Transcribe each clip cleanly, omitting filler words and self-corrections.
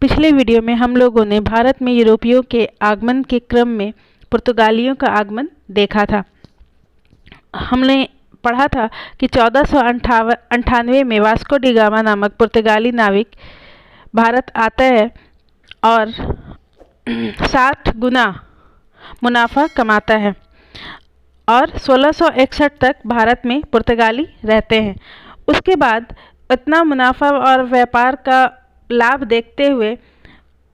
पिछले वीडियो में हम लोगों ने भारत में यूरोपियों के आगमन के क्रम में पुर्तगालियों का आगमन देखा था। हमने पढ़ा था कि 1498 में वास्को डी गामा नामक पुर्तगाली नाविक भारत आता है और 60 गुना मुनाफा कमाता है और 1661 तक भारत में पुर्तगाली रहते हैं। उसके बाद इतना मुनाफा और व्यापार का लाभ देखते हुए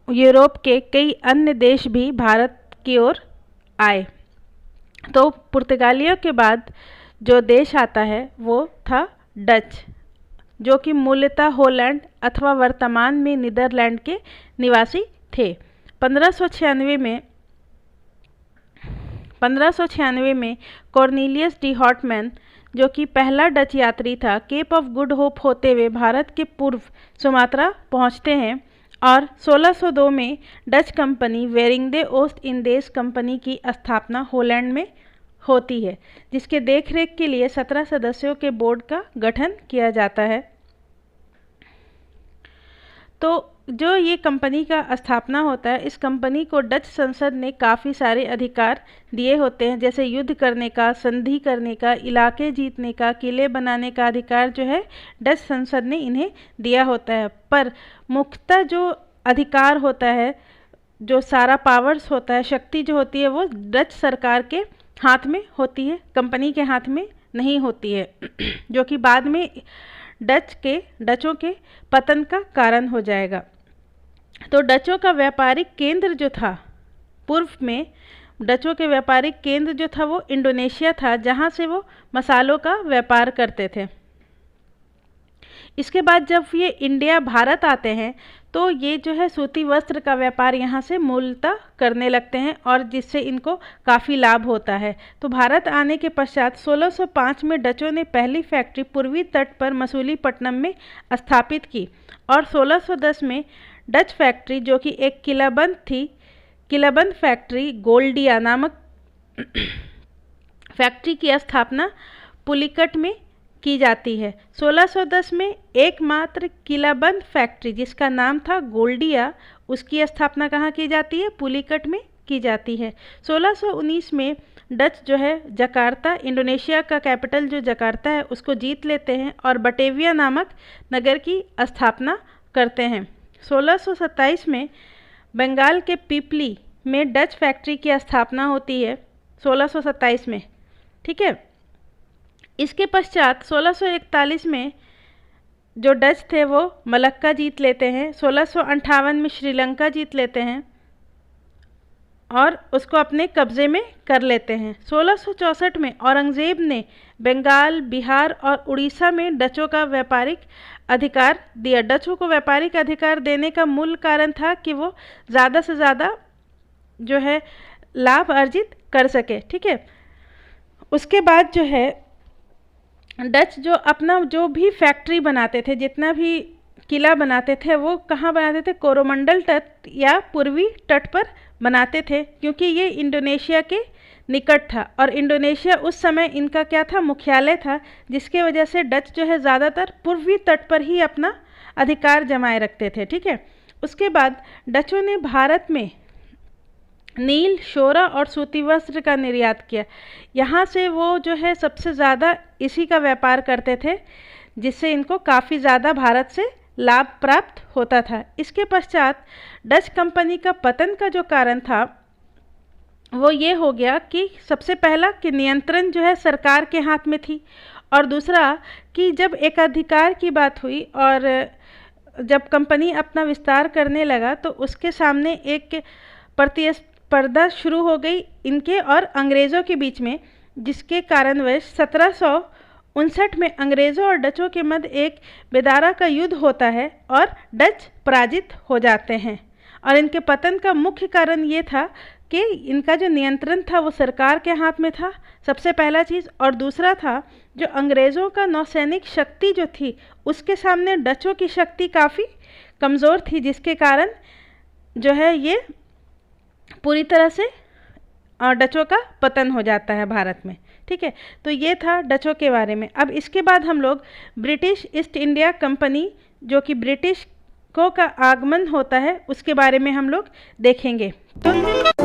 यूरोप के कई अन्य देश भी भारत की ओर आए। तो पुर्तगालियों के बाद जो देश आता है वो था डच, जो कि मूलतः हॉलैंड अथवा वर्तमान में नीदरलैंड के निवासी थे। 1596 में कॉर्नेलियस डी हॉटमैन, जो कि पहला डच यात्री था, केप ऑफ गुड होप होते हुए भारत के पूर्व सुमात्रा पहुंचते हैं और 1602 में डच कंपनी वेरिंगडे ओस्ट इंडीज कंपनी की स्थापना हॉलैंड में होती है, जिसके देखरेख के लिए 17 सदस्यों के बोर्ड का गठन किया जाता है। तो जो ये कंपनी का स्थापना होता है, इस कंपनी को डच संसद ने काफ़ी सारे अधिकार दिए होते हैं, जैसे युद्ध करने का, संधि करने का, इलाके जीतने का, किले बनाने का अधिकार जो है डच संसद ने इन्हें दिया होता है। पर मुख्यतः जो अधिकार होता है, जो सारा पावर्स होता है, शक्ति जो होती है, वो डच सरकार के हाथ में होती है, कंपनी के हाथ में नहीं होती है, जो कि बाद में डचों के पतन का कारण हो जाएगा। तो डचों का व्यापारिक केंद्र जो था, पूर्व में डचों के व्यापारिक केंद्र जो था वो इंडोनेशिया था, जहाँ से वो मसालों का व्यापार करते थे। इसके बाद जब ये इंडिया भारत आते हैं तो ये जो है सूती वस्त्र का व्यापार यहाँ से मूलतः करने लगते हैं और जिससे इनको काफ़ी लाभ होता है। तो भारत आने के पश्चात 1605 में डचों ने पहली फैक्ट्री पूर्वी तट पर मसूलीपट्टनम में स्थापित की और 1610 में डच फैक्ट्री, जो कि एक किलाबंद थी, किलाबंद फैक्ट्री गोल्डिया नामक फैक्ट्री की स्थापना पुलिकट में की जाती है। 1610 में एकमात्र किलाबंद फैक्ट्री जिसका नाम था गोल्डिया, उसकी स्थापना कहाँ की जाती है? पुलिकट में की जाती है। 1619 में डच जो है जकार्ता, इंडोनेशिया का कैपिटल जो जकार्ता है, उसको जीत लेते हैं और बटेविया नामक नगर की स्थापना करते हैं। 1627 में बंगाल के पिपली में डच फैक्ट्री की स्थापना होती है, 1627 में, ठीक है। इसके पश्चात 1641 में जो डच थे वो मलक्का जीत लेते हैं, 1658 में श्रीलंका जीत लेते हैं और उसको अपने कब्ज़े में कर लेते हैं। 1664 में औरंगज़ेब ने बंगाल, बिहार और उड़ीसा में डचों का व्यापारिक अधिकार दिया। डचों को व्यापारिक अधिकार देने का मूल कारण था कि वो ज़्यादा से ज़्यादा जो है लाभ अर्जित कर सके, ठीक है। उसके बाद जो है डच जो अपना जो भी फैक्ट्री बनाते थे, जितना भी किला बनाते थे, वो कहाँ बनाते थे? कोरोमंडल तट या पूर्वी तट पर बनाते थे, क्योंकि ये इंडोनेशिया के निकट था और इंडोनेशिया उस समय इनका क्या था? मुख्यालय था, जिसके वजह से डच जो है ज़्यादातर पूर्वी तट पर ही अपना अधिकार जमाए रखते थे, ठीक है। उसके बाद डचों ने भारत में नील, शोरा और सूती वस्त्र का निर्यात किया। यहाँ से वो जो है सबसे ज़्यादा इसी का व्यापार करते थे, जिससे इनको काफ़ी ज़्यादा भारत से लाभ प्राप्त होता था। इसके पश्चात डच कंपनी का पतन का जो कारण था वो ये हो गया कि सबसे पहला कि नियंत्रण जो है सरकार के हाथ में थी, और दूसरा कि जब एकाधिकार की बात हुई और जब कंपनी अपना विस्तार करने लगा तो उसके सामने एक प्रतिस्पर्धा शुरू हो गई इनके और अंग्रेज़ों के बीच में, जिसके कारणवश 1759 में अंग्रेज़ों और डचों के मध्य एक बेदारा का युद्ध होता है और डच पराजित हो जाते हैं। और इनके पतन का मुख्य कारण ये था कि इनका जो नियंत्रण था वो सरकार के हाथ में था, सबसे पहला चीज़, और दूसरा था जो अंग्रेज़ों का नौसैनिक शक्ति जो थी उसके सामने डचों की शक्ति काफ़ी कमज़ोर थी, जिसके कारण जो है ये पूरी तरह से डचों का पतन हो जाता है भारत में, ठीक है। तो ये था डचों के बारे में। अब इसके बाद हम लोग ब्रिटिश ईस्ट इंडिया कंपनी, जो कि ब्रिटिश को का आगमन होता है उसके बारे में हम लोग देखेंगे। तो